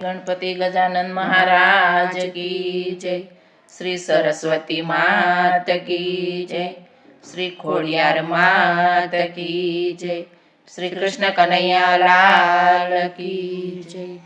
गणपति गजानन महाराज की जय। श्री सरस्वती मात की जय। श्री खोड़ियार मात की जय। श्री कृष्ण कन्हैया लाल की जय।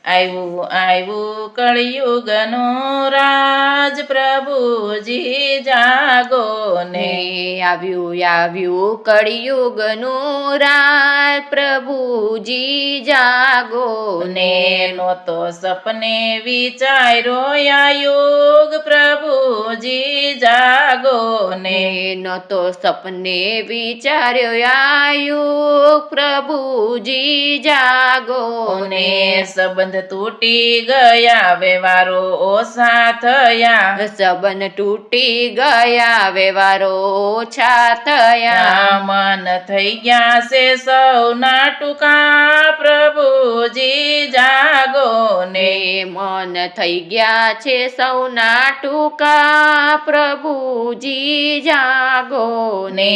आयु आयु कलियुगनो राज प्रभुजी जागो ने। આવ્યું આવ્યું કળિયુગનું રાજ પ્રભુજી જાગો ને નો તો સપને વિચાર્યો આ યુગ પ્રભુજી જાગો ને નો તો સપને વિચાર્યો આ યુગ પ્રભુજી જાગો ને સંબંધ તૂટી ગયા વ્યવહારો ઓછા થયા સંબંધ તૂટી ગયા વ્યવહારો ઓછા થયા મન થઈ ગયા છે સૌના ટૂંકા પ્રભુજી જાગો ને મન થઈ ગયા છે સૌના ટૂંકા પ્રભુજી જાગો ને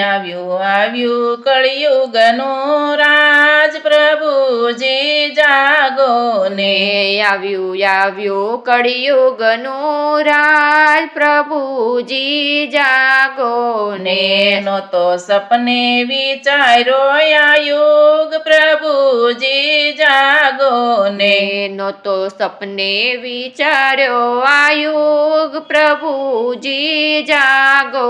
આવ્યું આવ્યું કળિયુગનું રાજ પ્રભુજી જાગો ને આવ્યું આવ્યું કળિયુગનું રાજ પ્રભુજી જાગો ને નો તો સપને વિચાર્યો આ યુગ પ્રભુજી જાગો ને નો તો સપને વિચાર્યો આ યુગ પ્રભુજી જાગો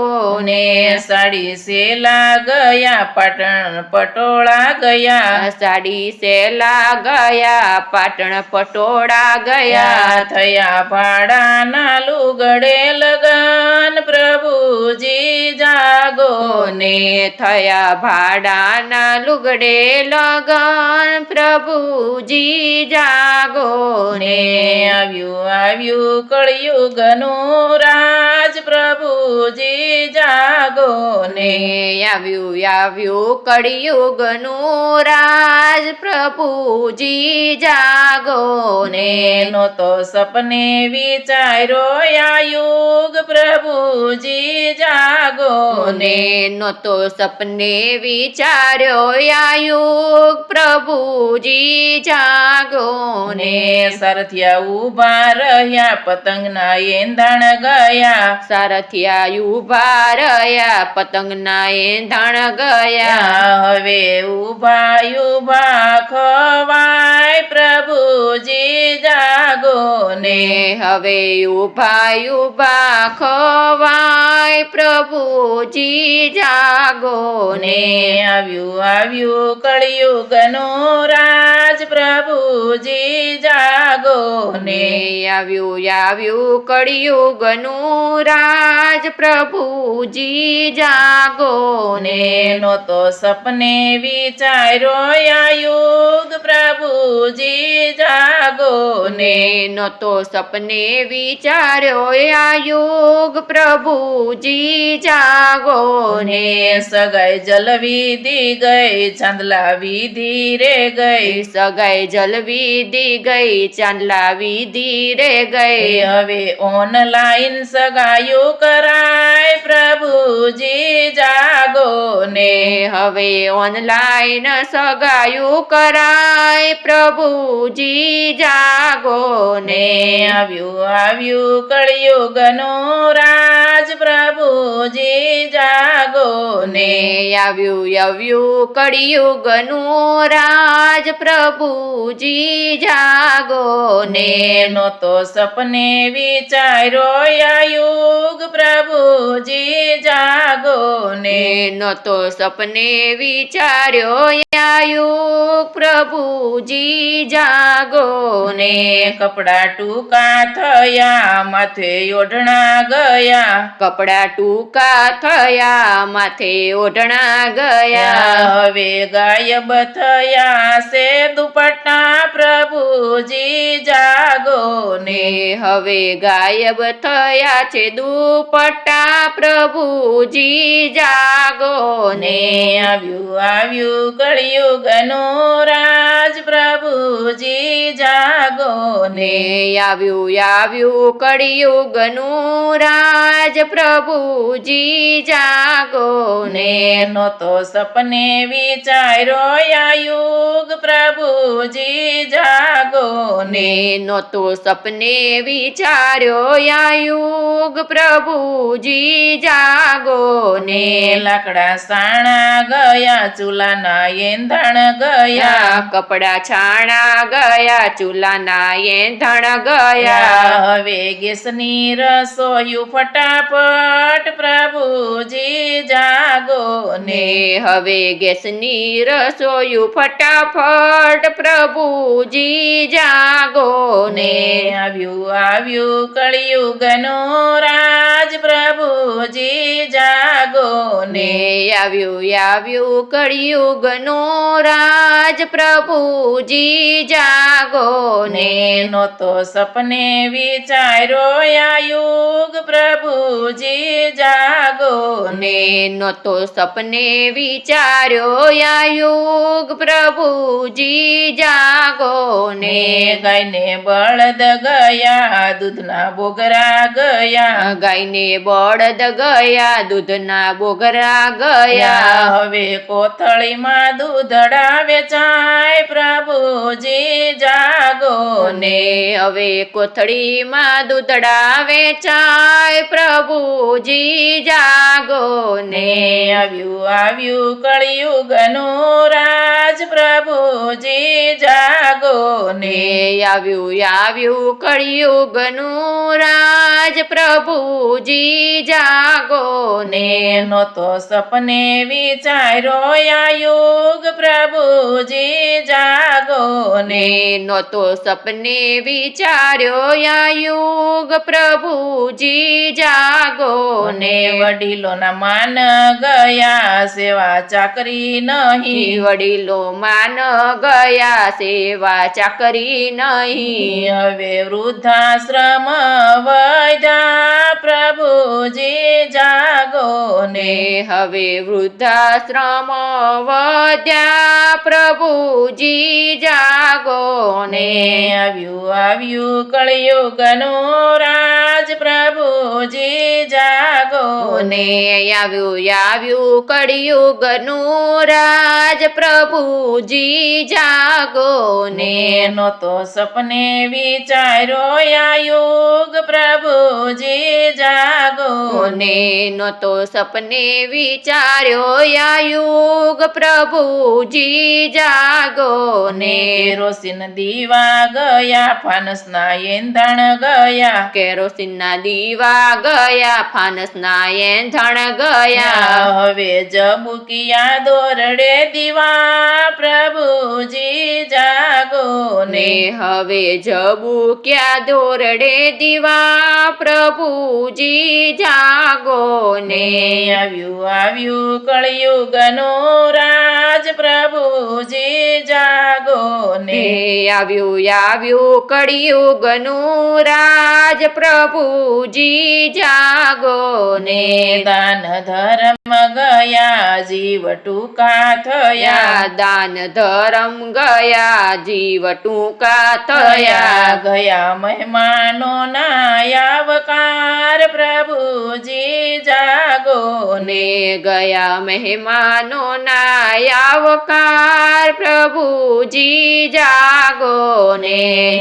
ને સાડી સેલા ગયા પાટણ પટોળા ગયા સાડી સેલા ગયા પાટણ પટોળા ગયા થયા ભાડાના લુગડે લગન પ્રભુજી જાગો ને થયા ભાડાના લુગડે લગન પ્રભુજી જાગો ને આવ્યું આવ્યું કળિયુગનું રાજ પ્રભુજી જાગો ને આવ્યું આવ્યું કળિયુગનું રાજ પ્રભુજી જાગો ને નો તો સપને વિચાર્યો આ યુગ પ્રભુજી જાગો ને નો તો સપને વિચાર્યો આ યુગ પ્રભુજી જાગો ને સારથિયા ઉભા રહ્યા પતંગના એંધાણ ગયા સારથિયા ઉભા રહ્યા પતંગના એંધાણ ગયા હવે ઉભા ઉભા ખવાય પ્રભુજી જાગો ને હવે ઉભા ઉભા ખવાય પ્રભુજી જાગો ને આવ્યું આવ્યું કળિયુગનું રાજ પ્રભુજી જાગો ને આવ્યું આવ્યું કળિયુગનું રાજ પ્રભુજી જાગો ને નો તો સપને વિચાર્યો આ યુગ પ્રભુજી જાગો ને નો તો સપને વિચાર્યો આ યુગ પ્રભુજી જાગો ને સગાઈ જલવિધિ ગઈ ચાંદલા વિધિ રે ગઈ સગાઈ જલવિધિ ગઈ ચાંદલા વિધિ રે ગઈ હવે ઓનલાઈન સગાયું કરાય પ્રભુજી જાગો ને હવે ઓનલાઈન સગાયું કરાય પ્રભુજી જાગો ને આવ્યું આવ્યું કળિયુગનું રાજ પ્રભુજી જાગો ને આવ્યું આવ્યું કળિયુગનું રાજ પ્રભુજી જાગો ને નો તો સપને વિચાર્યો આ યુગ પ્રભુજી જાગો ને નો તો સપને વિચાર્યો આ યુગ પ્રભુજી જાગો ને કપડા ટૂંકા થયા માથે ઓઢણા ગયા કપડા ટૂંકા થયા માથે ઓઢણા ગયા હવે ગાયબ થયા છે દુપટ્ટા પ્રભુજી જાગો ને હવે ગાયબ થયા છે દુપટ્ટા પ્રભુજી જાગો ને આવ્યું કળિયુગનું રાજ પ્રભુજી જાગો ને આવ્યું કળિયુગનું રાજ પ્રભુજી જાગો ને નહોતો સપને વિચાર્યો આ યુગ પ્રભુજી જાગો ને નહોતો સપને વિચાર્યો આ યુગ પ્રભુજી જાગો ને લાકડા સાણા ગયા ચૂલાના એંધણ ગયા કપડા છાણા ગયા ચૂલાના એંધણ ગયા હવે ગેસની રસોયું ફટાફટ પ્રભુજી જાગો ને હવે ગેસની રસોયું ફટાફટ પ્રભુજી જાગો ને આવ્યું કળિયુગનું રાજ પ્રભુજી જાગો ને આવ્યું કળિયુગનું રાજ પ્રભુજી જાગો ને નહોતો સપને વિચાર્યો આ યુગ પ્રભુજી જાગો ને નહોતો સપને વિચાર્યો આ યુગ પ્રભુજી જાગો ને ગાયને બળદ ગયા દૂધના બોગરા ગયા ગાયને બળદ ગયા દૂધના બોગરા ગયા હવે કોથળીમાં દૂધડા વેચાય પ્રભુજી જાગો ને હવે કોથળીમાં દૂધડા વેચાય પ્રભુજી જાગો ને આવ્યું કળિયુગનું રાજ પ્રભુજી જાગો ને આવ્યું કળિયુગનું રાજ પ્રભુજી જાગો ને નહોતો સપને વિચાર્યો આ યુગ પ્રભુજી જાગો ને નહોતો સપને વિચાર્યો આ યુગ પ્રભુજી જાગો ને વડીલોના માન ગયા સેવા ચાકરી નહીં વડીલો માન ગયા સેવા ચાકરી નહીં હવે વૃદ્ધાશ્રમ વૈધા પ્રભુજી જાગો ને હવે વૃદ્ધાશ્રમ વધ્યા પ્રભુજી જાગો ને આવ્યું કળિયુગનું રાજ પ્રભુજી જાગો ને આવ્યું કળિયુગનું રાજ પ્રભુજી જાગો ને નહોતો સપને વિચાર્યો આ યુગ પ્રભુજી જાગો ને નહોતો સપને વિચાર્યો આ યુગ પ્રભુજી જાગો ને કેરોસીન દીવા ગયા ફાનસના એંધણ ગયા કેરોસીનના દીવા ગયા ફાનસના એંધણ ગયા હવે જબુકિયા દોરડે દીવા પ્રભુજી જાગો ને હવે જબુક્યા દોરડે દીવા પ્રભુજી જાગો ને આવ્યું કળિયુગનું રાજ પ્રભુજી જાગો ને આવ્યું કળિયુગનું રાજ પ્રભુજી જાગો ને દાન ધર્મ ગયા જીવ ટૂંકા થયા દાન ધર્મ ગયા જીવ ટૂંકા થયા ગયા મહેમાનો ના આવકાર પ્રભુજી જાગો ને ગયા મહેમાનો ના આવકાર પ્રભુજી જાગો ને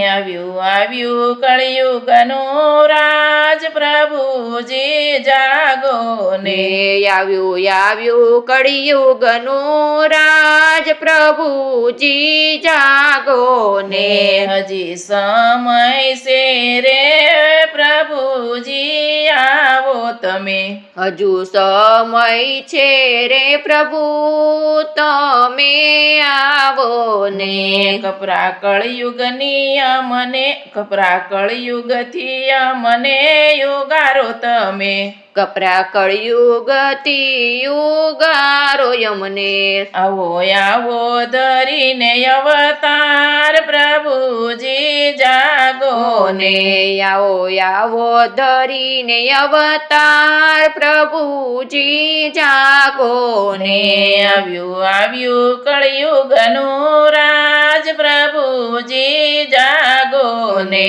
આવ્યું કળિયુગનું રાજ પ્રભુજી જાગો ને આવ્યું કળિયુગનું રાજ પ્રભુજી જાગો ને હજી સમય છે રે પ્રભુજી આવો તમે હજુ સમય છે રે પ્રભુ તમે આવો ને કપરા કળિયુગની અમને યુગારો તમે કપરા કળિયુગથી યુગારો યમને આવો ધરીને અવતાર પ્રભુજી જાગો ને આવો આવો ધરીને અવતાર પ્રભુજી જાગો ને આવ્યું આવ્યું કળિયુગનું રાજ પ્રભુજી જાગો ને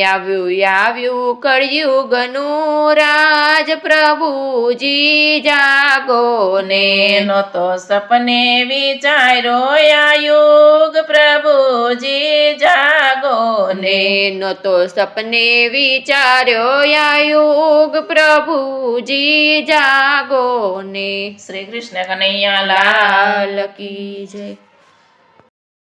આવ્યું આવ્યું કળિયુગનું રાજ પ્રભુજી જાગો ને નતો સપને વિચાર્યો આ યુગ પ્રભુજી જાગો ને નતો સપને વિચાર્યો આ યુગ પ્રભુજી જાગો ને શ્રી કૃષ્ણ કનૈયા લાલ લાલ કી જય.